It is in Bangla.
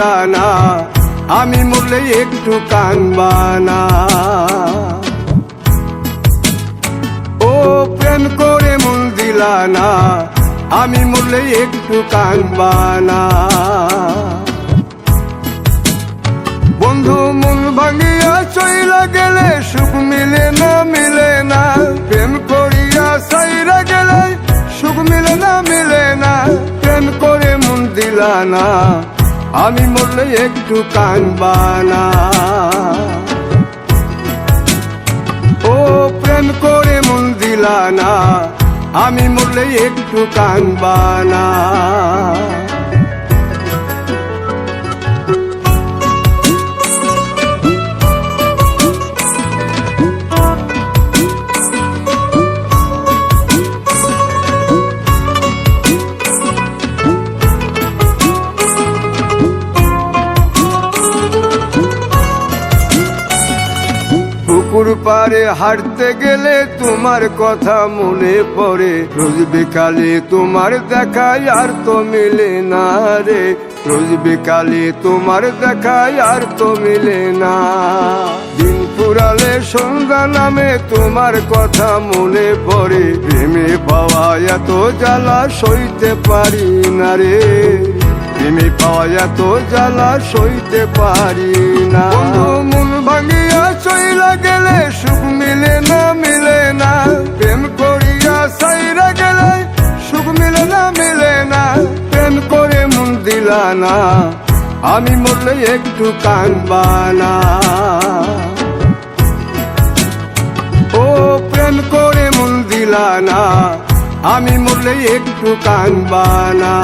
দিলা না, আমি মরলে একটু কানবা না। ও প্রেম করে মন দিলা না, আমি মরলে একটু কানবা না। বন্ধু মন ভাঙিয়া চইলা গেলে সুখ মিলে না, মিলে না। প্রেম করিয়া সাইরা গেলে সুখ মিলে না, মিলে না। প্রেম করে মন দিলা না, আমি মরলে একটু কানবা না। ও প্রেম করে মন দিলা না, আমি মরলে একটু কানবা না। পুকুর পাড়ে হাঁটতে গেলে তোমার কথা মনে পড়ে, রোজ বিকালে তোমার দেখা আর তো মিলে না রে। রোজ বিকালে তোমার দেখা আর তো মিলে না। দিন পুরালে সন্ধ্যা নামে তোমার কথা মনে পড়ে, প্রেমে পাওয়া এত জ্বালা সইতে পারি না রে। প্রেমে পাওয়া এত জ্বালা সইতে পারি না। মন ভাঙিয়া চইলা গেলে সুখ মিলে না, মিলে না। প্রেম করিয়া সাইরা গেলে সুখ মিলে না, মিলে না। প্রেম করে মন দিলা না, আমি মরলে একটু কানবা না। ও প্রেম করে মন দিলা না, আমি মরলে একটু কানবা না।